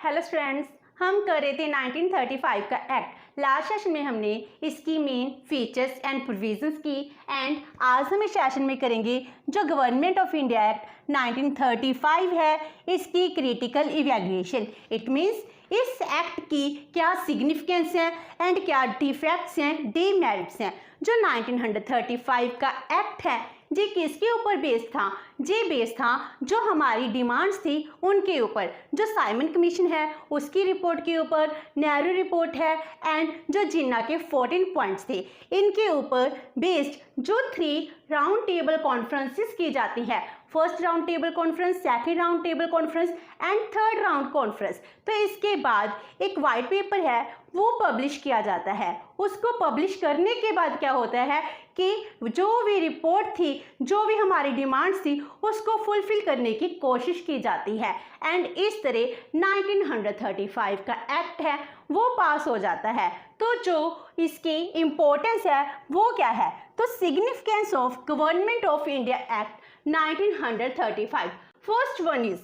Hello students, हम कर रहे थे 1935 का एक्ट। लास्ट सेशन में हमने इसकी मेन फीचर्स एंड प्रोविजंस की एंड आज हम इस सेशन में करेंगे जो गवर्नमेंट ऑफ इंडिया एक्ट 1935 है, इसकी क्रिटिकल इवैल्यूएशन। इट मीन्स इस एक्ट की क्या सिग्निफिकेंस है एंड क्या डिफेक्ट्स हैं, डीमेरिट्स हैं। जो 1935 का एक्ट है जी किसके ऊपर बेस था? जी बेस था जो हमारी डिमांड्स थी उनके ऊपर, जो साइमन कमीशन है उसकी रिपोर्ट के ऊपर, नेहरू रिपोर्ट है एंड जो जिन्ना के 14 पॉइंट्स थे इनके ऊपर बेस्ड जो 3 राउंड टेबल कॉन्फ्रेंसेस की जाती है। First round table conference, second round table conference and third round conference. तो इसके बाद एक वाइट पेपर है वो पब्लिश किया जाता है। उसको पब्लिश करने के बाद क्या होता है कि जो भी रिपोर्ट थी, जो भी हमारी डिमांड्स थी उसको फुलफिल करने की कोशिश की जाती है एंड इस तरह 1935 का एक्ट है वो पास हो जाता है। तो जो इसकी इम्पोर्टेंस है वो क्या है? तो significance of government of India act 1935। First one is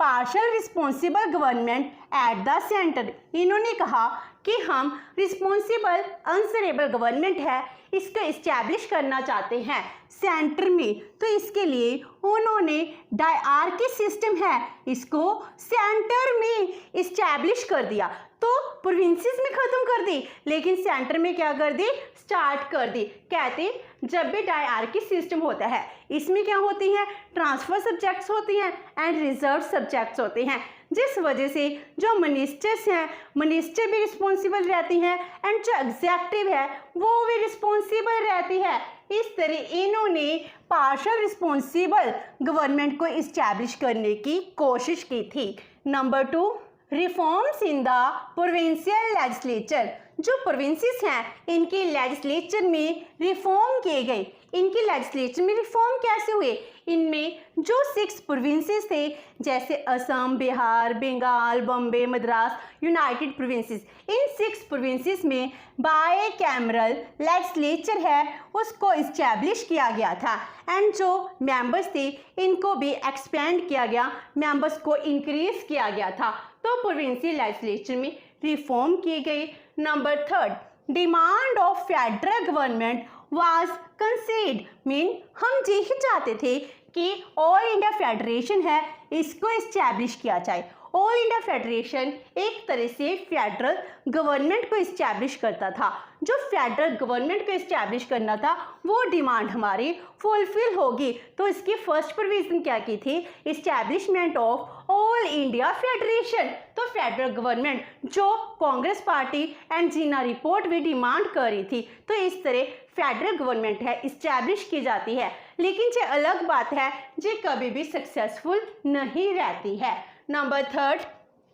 partial responsible government at the centre. इन्होंने कहा कि हम रिस्पॉन्सिबल आंसरेबल गवर्नमेंट है इसको इस्टेब्लिश करना चाहते हैं सेंटर में। तो इसके लिए उन्होंने डायआर्की सिस्टम है इसको सेंटर में इस्टेब्लिश कर दिया। तो प्रोविंसेस में ख़त्म कर दी लेकिन सेंटर में क्या कर दी? स्टार्ट कर दी। कहते जब भी डायआर्की सिस्टम होता है इसमें क्या होती हैं? ट्रांसफर सब्जेक्ट्स होती हैं एंड रिजर्व सब्जेक्ट्स होते हैं, जिस वजह से जो मिनिस्टर्स हैं मिनिस्टर भी रिस्पॉन्सिबल रहती हैं एंड जो एग्जेक्टिव है वो भी रिस्पॉन्सिबल रहती है। इस तरह इन्होंने पार्शियल रिस्पॉन्सिबल गवर्नमेंट को इस्टेब्लिश करने की कोशिश की थी। Number 2, reforms in the provincial legislature. जो प्रोविंसेस हैं इनके लेजिस्लेचर में रिफॉर्म किए गए। इनके लेजिस्लेचर में रिफॉर्म कैसे हुए? इनमें जो 6 प्रोविंसेस थे जैसे असम, बिहार, बंगाल, बॉम्बे, मद्रास, यूनाइटेड प्रोविंसेस, इन 6 प्रोविंसेस में बाय कैमरल लेजिस्लेचर है उसको इस्टेब्लिश किया गया था एंड जो मेंबर्स थे इनको भी एक्सपेंड किया गया, मेंबर्स को इंक्रीज किया गया था। तो प्रोविंशियल लेजिस्लेचर में रिफॉर्म किए गए। Number 3, demand of federal government was कंसीड। Mean हम यही चाहते थे कि ऑल इंडिया फेडरेशन है इसको इस्टेब्लिश किया जाए। ऑल इंडिया फेडरेशन एक तरह से फेडरल गवर्नमेंट को इस्टेब्लिश करता था। जो फेडरल गवर्नमेंट को इस्टेब्लिश करना था वो डिमांड हमारी फुलफिल होगी। तो इसकी फर्स्ट प्रोविजन क्या की थी? Establishment of all India federation. तो फेडरल गवर्नमेंट जो Congress party and Jinnah report भी डिमांड कर रही थी, तो इस तरह फेडरल गवर्नमेंट है इस्टेब्लिश की जाती है। लेकिन ये अलग बात है जो कभी भी सक्सेसफुल नहीं रहती है। Number 3,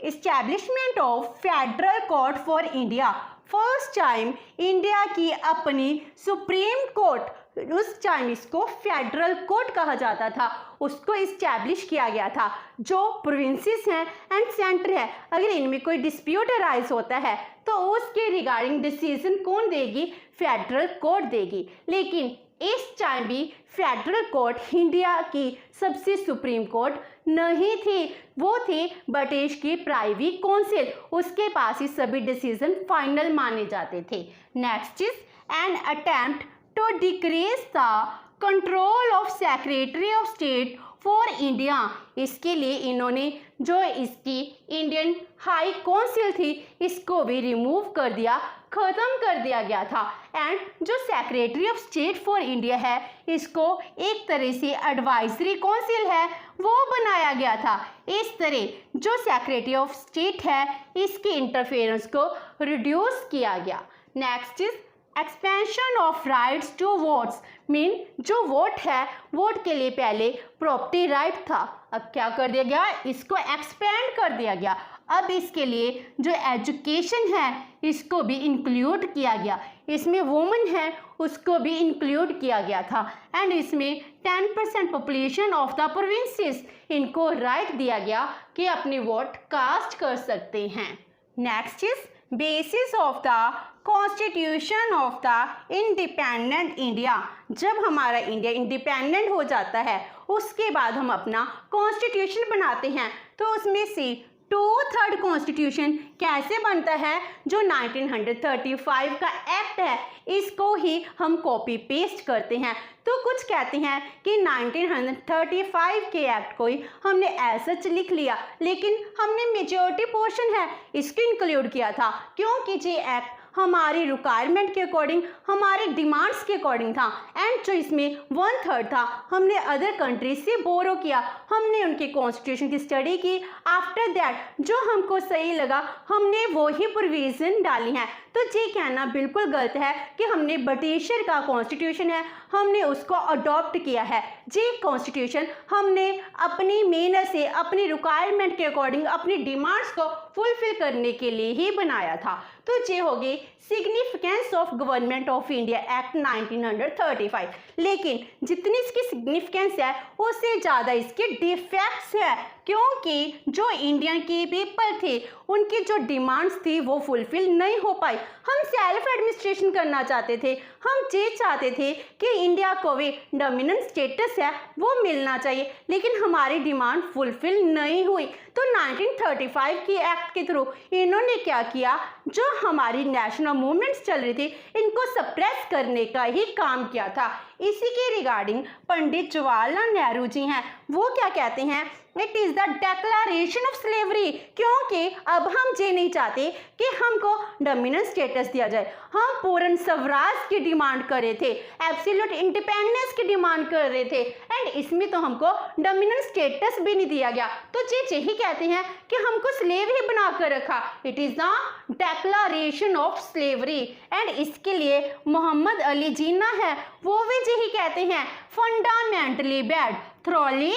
establishment of federal court for India. First time India की अपनी सुप्रीम कोर्ट, उस टाइम इसको फेडरल कोर्ट कहा जाता था, उसको इस्टेब्लिश किया गया था। जो प्रोविंसेस हैं एंड सेंटर है अगर इनमें कोई डिस्प्यूट अराइज होता है तो उसके रिगार्डिंग डिसीजन कौन देगी? फेडरल कोर्ट देगी। लेकिन इस टाइम भी फेडरल कोर्ट इंडिया की सबसे सुप्रीम कोर्ट नहीं थी, वो थी ब्रिटिश की प्राइवी काउंसिल, उसके पास ही सभी डिसीजन फाइनल माने जाते थे। Next is an attempt to decrease the control of secretary of state for India. इसके लिए इन्होंने जो इसकी इंडियन हाई काउंसिल थी इसको भी रिमूव कर दिया, ख़त्म कर दिया गया था एंड जो secretary of state for India है इसको एक तरह से एडवाइजरी काउंसिल है वो बनाया गया था। इस तरह जो सेक्रेटरी ऑफ स्टेट है इसके इंटरफेरेंस को रिड्यूस किया गया। Next is expansion of rights to votes. Mean जो वोट है, वोट के लिए पहले प्रॉपर्टी राइट था, अब क्या कर दिया गया? इसको एक्सपेंड कर दिया गया। अब इसके लिए जो एजुकेशन है इसको भी इंक्लूड किया गया, इसमें वुमेन है उसको भी इंक्लूड किया गया था एंड इसमें 10% पॉपुलेशन ऑफ द प्रोविंसेस इनको राइट दिया गया कि अपनी वोट कास्ट कर सकते हैं। Next is basis of the constitution of the independent India. जब हमारा इंडिया इंडिपेंडेंट हो जाता है उसके बाद हम अपना कॉन्स्टिट्यूशन बनाते हैं तो उसमें से 2/3 कॉन्स्टिट्यूशन कैसे बनता है? जो 1935 का एक्ट है इसको ही हम कॉपी पेस्ट करते हैं। तो कुछ कहते हैं कि 1935 के एक्ट को ही हमने ऐसा लिख लिया, लेकिन हमने मेजॉरिटी पोर्शन है इसको इंक्लूड किया था, क्योंकि ये एक्ट हमारी रिक्वायरमेंट के अकॉर्डिंग, हमारे डिमांड्स के अकॉर्डिंग था। एंड जो इसमें 1/3 था हमने अदर कंट्रीज से बोरो किया, हमने उनके कॉन्स्टिट्यूशन की स्टडी की। आफ्टर दैट जो हमको सही लगा हमने वही प्रोविजन डाली हैं। तो ये कहना बिल्कुल गलत है कि हमने ब्रिटिशर का कॉन्स्टिट्यूशन है हमने उसको अडॉप्ट किया है। ये कॉन्स्टिट्यूशन हमने अपनी मेहनत से, अपनी रिक्वायरमेंट के अकॉर्डिंग, अपनी डिमांड्स को फुलफिल करने के लिए ही बनाया था। तो ये होगी significance of government of India act 1935। लेकिन जितनी इसकी सिग्निफिकेंस है उससे ज़्यादा इसके डिफेक्ट्स है, क्योंकि जो इंडियन के पीपल थे उनकी जो डिमांड्स थी वो फुलफिल नहीं हो पाई। हम सेल्फ एडमिनिस्ट्रेशन करना चाहते थे, हम ये चाहते थे कि इंडिया को भी डोमिनेंट स्टेटस है वो मिलना चाहिए, लेकिन हमारी डिमांड फुलफिल नहीं हुई। तो 1935 की एक्ट के थ्रू इन्होंने क्या किया, जो हमारी नेशनल मूवमेंट्स चल रही थी इनको सप्रेस करने का ही काम किया था। इसी के रिगार्डिंग पंडित जवाहरलाल नेहरू जी हैं, वो क्या कहते हैं, it is the declaration of slavery, क्योंकि अब हम ये नहीं चाहते कि हमको डोमिनेंट स्टेटस दिया जाए। हम पूर्ण स्वराज की डिमांड कर रहे थे, एब्सोल्यूट इंडिपेंडेंस की डिमांड कर रहे थे, एंड इसमें तो हमको डोमिनेंट स्टेटस भी नहीं दिया गया। तो ये यही कहते हैं कि हमको स्लेव ही बना कर रखा। It is the declaration of slavery. And इसके लिए मोहम्मद अली जिन्ना है वो भी यही कहते हैं, fundamentally bad, thoroughly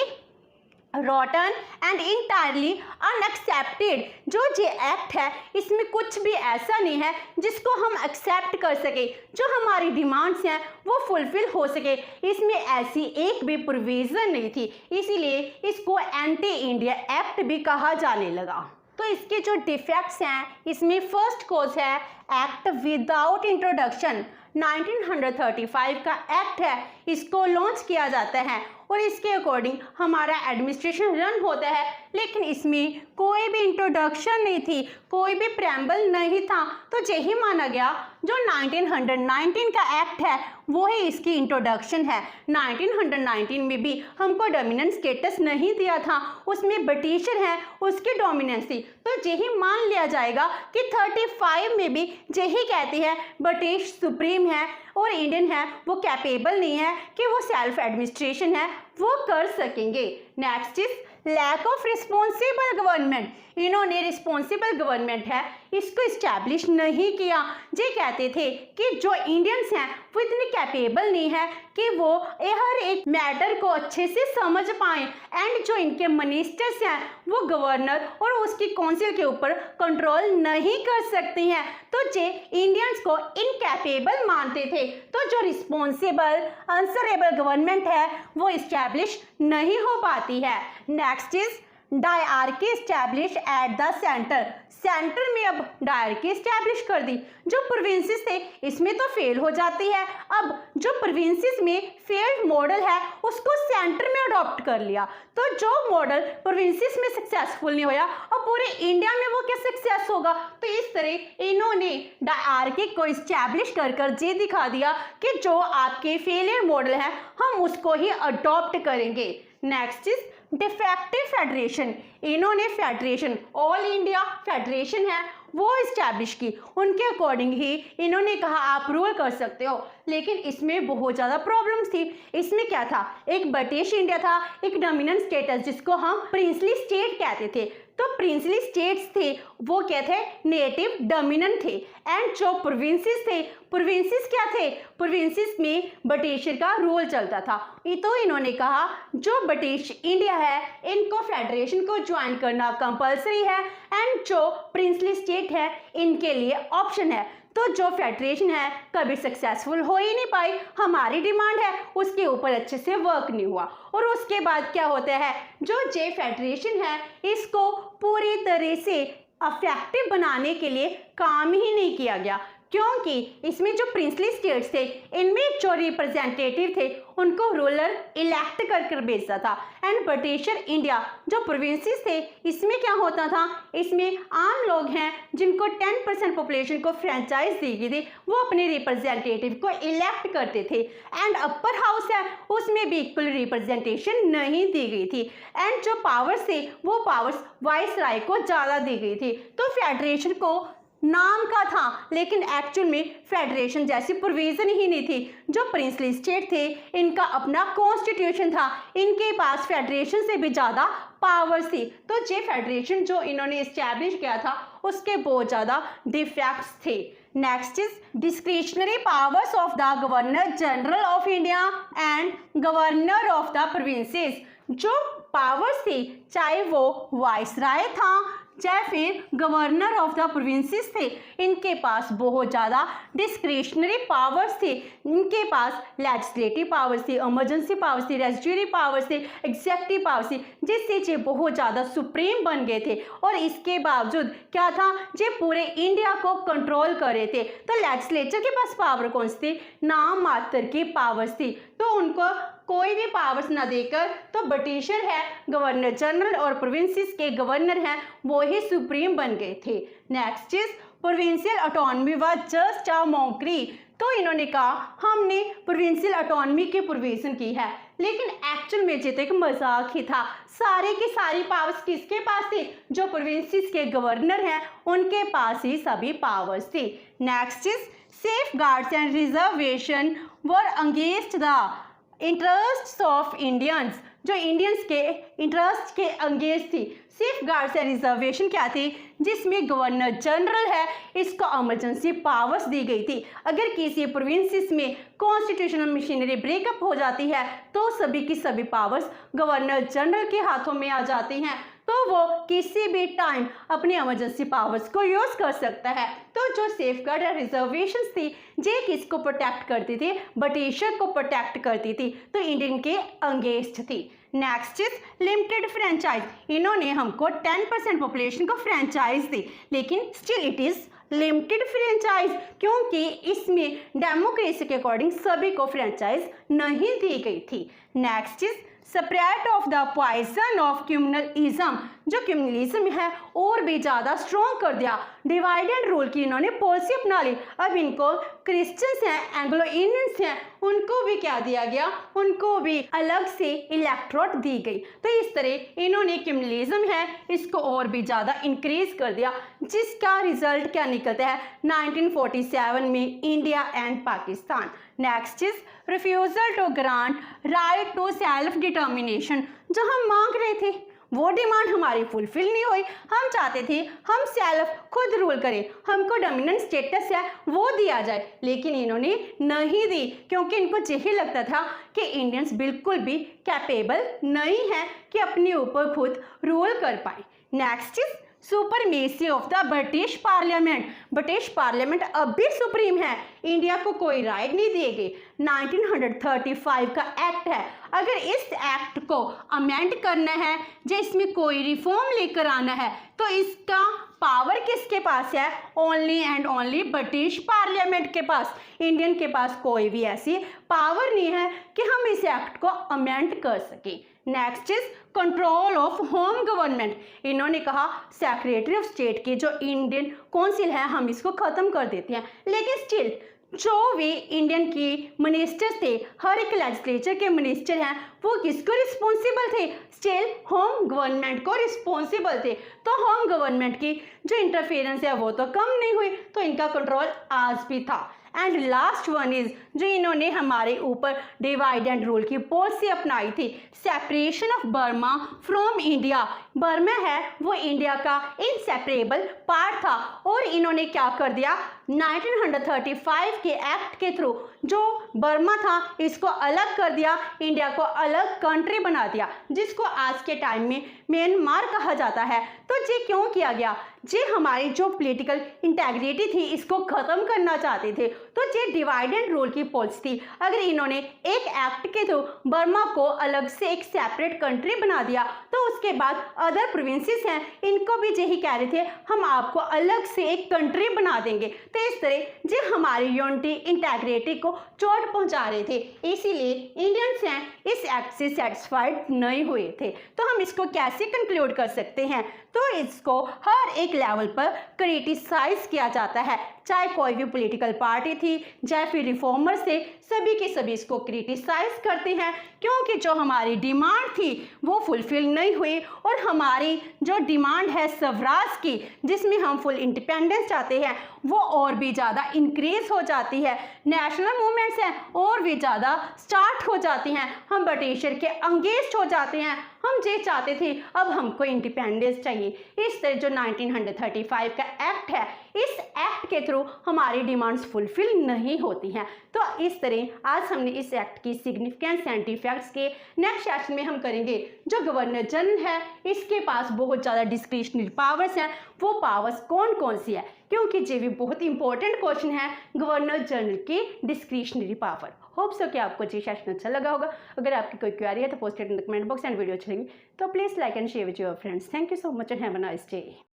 रॉटन and entirely unaccepted. जो ये एक्ट है इसमें कुछ भी ऐसा नहीं है जिसको हम एक्सेप्ट कर सके, जो हमारी डिमांड्स हैं वो फुलफिल हो सके। इसमें ऐसी एक भी प्रोविज़न नहीं थी, इसीलिए इसको एंटी इंडिया एक्ट भी कहा जाने लगा। तो इसके जो डिफेक्ट्स हैं इसमें फर्स्ट कॉज है एक्ट विदाउट इंट्रोडक्शन। 1935 का एक्ट है इसको लॉन्च किया जाता है और इसके अकॉर्डिंग हमारा एडमिनिस्ट्रेशन रन होता है, लेकिन इसमें कोई भी इंट्रोडक्शन नहीं थी, कोई भी प्रेम्बल नहीं था। तो यही माना गया जो 1919 का एक्ट है वो ही इसकी इंट्रोडक्शन है। 1919 में भी हमको डोमिनेंट स्टेटस नहीं दिया था, उसमें ब्रिटिशर है उसकी डोमिनेंस थी। तो यही मान लिया जाएगा कि 35 में भी यही कहती है ब्रिटिश सुप्रीम है और इंडियन है वो कैपेबल नहीं है कि वो सेल्फ एडमिनिस्ट्रेशन है वो कर सकेंगे। Next is lack of responsible government. इन्होंने रिस्पॉन्सिबल गवर्नमेंट है इसको इस्टेब्लिश नहीं किया। ये कहते थे कि जो इंडियंस हैं वो इतने कैपेबल नहीं है कि वो हर एक मैटर को अच्छे से समझ पाएं, एंड जो इनके मिनिस्टर्स हैं वो गवर्नर और उसकी काउंसिल के ऊपर कंट्रोल नहीं कर सकते हैं। तो ये इंडियंस को इनकैपेबल मानते थे। तो जो रिस्पॉन्सिबल आंसरेबल गवर्नमेंट है वो इस्टेब्लिश नहीं हो पाती है। Next is dyarchy establish at the centre. Centre में अब डायरकी स्टैब्लिश कर दी। जो प्रोविंसेस थे इसमें तो फेल हो जाती है, अब जो प्रोविंसेस में फेल्ड मॉडल है उसको सेंटर में अडॉप्ट कर लिया। तो जो मॉडल प्रोविंसेस में सक्सेसफुल नहीं होया और पूरे इंडिया में वो क्या सक्सेस होगा। तो इस तरह इन्होंने डायरकी को स्टैब्लिश कर ये दिखा दिया कि जो आपके फेलियर मॉडल है हम उसको ही अडॉप्ट करेंगे। Next is defective federation. इन्होंने फेडरेशन, ऑल इंडिया फेडरेशन है वो इस्टेब्लिश की, उनके अकॉर्डिंग ही इन्होंने कहा आप रूल कर सकते हो, लेकिन इसमें बहुत ज़्यादा प्रॉब्लम्स थी। इसमें क्या था, एक ब्रिटिश इंडिया था, एक डोमिनेंट स्टेटस जिसको हम प्रिंसली स्टेट कहते थे। तो प्रिंसली स्टेट्स थे वो क्या थे, नेटिव डोमिनेंट थे, एंड जो प्रोविंसेस थे, प्रोविंसेस क्या थे, प्रोविंसेस में ब्रिटिशर का रूल चलता था। तो इन्होंने कहा जो ब्रिटिश इंडिया है इनको फेडरेशन को ज्वाइन करना कंपलसरी है, एंड जो प्रिंसली स्टेट है इनके लिए ऑप्शन है। तो जो फेडरेशन है कभी सक्सेसफुल हो ही नहीं पाई, हमारी डिमांड है उसके ऊपर अच्छे से वर्क नहीं हुआ। और उसके बाद क्या होता है, जो जे फेडरेशन है इसको पूरी तरह से इफेक्टिव बनाने के लिए काम ही नहीं किया गया, क्योंकि इसमें जो प्रिंसली स्टेट्स थे इनमें जो रिप्रेजेंटेटिव थे उनको रूलर इलेक्ट कर भेजता था। एंड ब्रिटिशर इंडिया जो प्रोविंसेस थे इसमें क्या होता था, इसमें आम लोग हैं जिनको 10% पॉपुलेशन को फ्रेंचाइज दी गई थी, वो अपने रिप्रेजेंटेटिव को इलेक्ट करते थे। एंड अपर हाउस है उसमें भी इक्वल रिप्रेजेंटेशन नहीं दी गई थी। एंड जो पावर्स थे वो पावर्स वाइसराय को ज़्यादा दी गई थी। तो फेडरेशन को नाम का था लेकिन एक्चुअल में फेडरेशन जैसी प्रोविजन ही नहीं थी। जो प्रिंसली स्टेट थे इनका अपना कॉन्स्टिट्यूशन था, इनके पास फेडरेशन से भी ज़्यादा पावर्स थी। तो ये फेडरेशन जो इन्होंने इस्टेब्लिश किया था उसके बहुत ज़्यादा डिफेक्ट्स थे। Next is discretionary powers of the governor general of India and governor of the provinces. जो पावर्स थे चाहे वो वाइसराय था चाहे फिर गवर्नर ऑफ द प्रोविंसेस थे, इनके पास बहुत ज़्यादा डिस्क्रिशनरी पावर्स थे। इनके पास लेजिस्लेटिव पावर्स थी, इमरजेंसी पावर्स थी, रेजिड्यूरी पावर्स थी, एग्जेक्टिव पावर्स थी, जिससे ये बहुत ज़्यादा सुप्रीम बन गए थे। और इसके बावजूद क्या था, ये पूरे इंडिया को कंट्रोल कर रहे थे। तो लेजिस्लेचर के पास पावर कौन सी थी, नाम मात्र की पावर्स थी। तो उनको कोई भी पावर्स ना देकर तो ब्रिटिशर है गवर्नर जनरल और प्रोविंसेस के गवर्नर हैं वो ही सुप्रीम बन गए थे। Next is provincial autonomy was just a mockery. तो इन्होंने कहा हमने प्रोविंशियल ऑटोनॉमी की प्रोविजन की है, लेकिन एक्चुअल में ये तो एक मजाक ही था। सारे की सारी पावर्स किसके पास थी, जो प्रोविंसेस के गवर्नर हैं उनके पास ही सभी पावर्स थी। Next is safe guards and reservation were against the interest of Indians. जो इंडियंस के इंटरेस्ट के अगेंस्ट थी। सेफ गार्ड्स एंड रिजर्वेशन क्या थी, जिसमें गवर्नर जनरल है इसको इमरजेंसी पावर्स दी गई थी। अगर किसी प्रोविंसेस में कॉन्स्टिट्यूशनल मशीनरी ब्रेकअप हो जाती है तो सभी की सभी पावर्स गवर्नर जनरल के हाथों में आ जाती हैं, तो वो किसी भी टाइम अपनी इमरजेंसी पावर्स को यूज कर सकता है। तो जो सेफ गार्ड और रिजर्वेशंस थी ये किसको प्रोटेक्ट करती थी, ब्रिटिशर को प्रोटेक्ट करती थी, तो इंडियन के अगेंस्ट थी। Next is limited franchise. इन्होंने हमको 10% पॉपुलेशन को फ्रेंचाइज दी, लेकिन still it is limited franchise, क्योंकि इसमें डेमोक्रेसी के अकॉर्डिंग सभी को फ्रेंचाइज नहीं दी गई थी। Next is spread of the poison of communalism. जो कम्युनलिज्म है और भी ज़्यादा स्ट्रॉन्ग कर दिया, डिवाइड एंड रूल की इन्होंने पॉलिसी अपना ली। अब इनको क्रिश्चियंस हैं, एंग्लो इंडियंस हैं, उनको भी क्या दिया गया, उनको भी अलग से इलेक्टोरेट दी गई। तो इस तरह इन्होंने कम्युनलिज्म है इसको और भी ज़्यादा इंक्रीज कर दिया, जिसका रिजल्ट क्या निकलता है 1947 में India and Pakistan. Next is refusal to grant right to self determination. जो हम मांग रहे थे वो डिमांड हमारी फुलफिल नहीं हुई। हम चाहते थे हम सेल्फ खुद रूल करें, हमको डोमिनेंट स्टेटस है वो दिया जाए, लेकिन इन्होंने नहीं दी, क्योंकि इनको यही लगता था कि इंडियंस बिल्कुल भी कैपेबल नहीं है कि अपने ऊपर खुद रूल कर पाए। Next is supremacy of the British parliament. British parliament अब भी सुप्रीम है, इंडिया को कोई राइट नहीं दी गई। 1935 का एक्ट है, अगर इस एक्ट को अमेंड करना है या इसमें कोई रिफॉर्म लेकर आना है तो इसका पावर किसके पास है, only and only British parliament के पास। इंडियन के पास कोई भी ऐसी पावर नहीं है कि हम इस एक्ट को अमेंड कर सकें। Next is control of home government. इन्होंने कहा सेक्रेटरी ऑफ स्टेट की जो इंडियन काउंसिल है हम इसको खत्म कर देते हैं, लेकिन स्टिल जो भी इंडियन की मिनिस्टर्स थे, हर एक लेजिस्लेचर के मिनिस्टर हैं वो किसको रिस्पॉन्सिबल थे, स्टिल होम गवर्नमेंट को रिस्पॉन्सिबल थे। तो होम गवर्नमेंट की जो इंटरफेरेंस है वो तो कम नहीं हुई, तो इनका कंट्रोल आज भी था। एंड लास्ट वन इज जो इन्होंने हमारे ऊपर डिवाइड एंड रूल की पॉलिसी अपनाई थी, separation of Burma from India. Burma है वो इंडिया का इनसेपरेबल पार्ट था, और इन्होंने क्या कर दिया 1935 के एक्ट के थ्रू जो बर्मा था इसको अलग कर दिया, इंडिया को अलग कंट्री बना दिया, जिसको आज के टाइम में म्यांमार कहा जाता है। तो ये क्यों किया गया, ये हमारी जो पॉलिटिकल इंटेग्रिटी थी इसको खत्म करना चाहते थे, तो ये डिवाइड एंड रूल की पॉलिसी थी। अगर इन्होंने एक एक्ट के थ्रू बर्मा को अलग से एक सेपरेट कंट्री बना दिया तो उसके बाद अदर प्रोविंसेस हैं इनको भी यही कह रहे थे हम आपको अलग से एक कंट्री बना देंगे, तो इस तरह जो हमारी यूनिटी इंटेग्रिटी को चोट पहुंचा रहे थे, इसीलिए इंडियंस हैं इस एक्ट से सेटिस्फाइड नहीं हुए थे। तो हम इसको कैसे कंक्लूड कर सकते हैं, तो इसको हर एक लेवल पर क्रिटिसाइज किया जाता है, चाहे कोई भी पॉलिटिकल पार्टी थी, चाहे फिर रिफॉर्मर्स थे, सभी के सभी इसको क्रिटिसाइज करते हैं, क्योंकि जो हमारी डिमांड थी वो फुलफिल नहीं हुई और हमारी जो डिमांड है स्वराज की, जिसमें हम फुल इंडिपेंडेंस चाहते हैं, वो और भी ज़्यादा इंक्रीज हो जाती है। नेशनल मूवमेंट्स हैं और भी ज़्यादा स्टार्ट हो जाती हैं, हम ब्रिटिशर के अंगेंस्ट हो जाते हैं। हम ये चाहते थे अब हमको इंडिपेंडेंस चाहिए। इस तरह जो 1935 का एक्ट है, इस एक्ट के थ्रू हमारी डिमांड्स फुलफिल नहीं होती हैं। तो इस तरह आज हमने इस एक्ट की सिग्निफिकेंस एंड इफेक्ट्स के नेक्स्ट सेशन में हम करेंगे। जो गवर्नर जनरल है, इसके पास बहुत ज़्यादा डिस्क्रिशनरी पावर्स हैं, वो पावर्स कौन कौन सी है, क्योंकि ये भी बहुत इंपॉर्टेंट क्वेश्चन है, गवर्नर जनरल की डिस्क्रिशनरी पावर। होप सो कि आपको ये सेशन अच्छा लगा होगा। अगर आपकी कोई क्वेरी है तो post it in the comment box and video अच्छी लगी तो please like and share with your friends. Thank you so much and have a nice day.